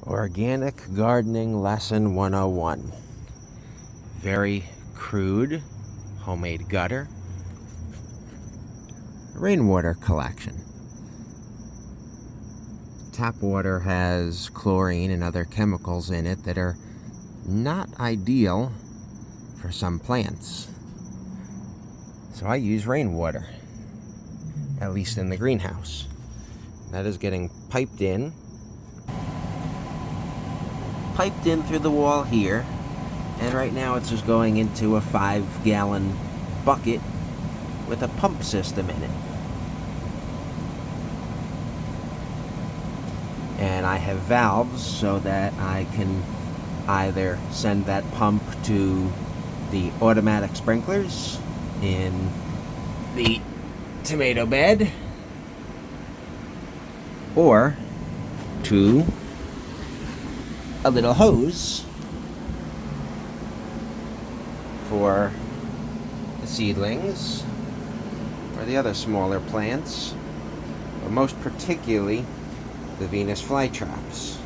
Organic Gardening Lesson 101. Very crude homemade gutter. Rainwater collection. Tap water has chlorine and other chemicals in it that are not ideal for some plants. So I use rainwater, at least in the greenhouse. That is getting piped in through the wall here, and right now it's just going into a 5-gallon bucket with a pump system in it. And I have valves so that I can either send that pump to the automatic sprinklers in the tomato bed or to a little hose for the seedlings or the other smaller plants, but most particularly the Venus flytraps.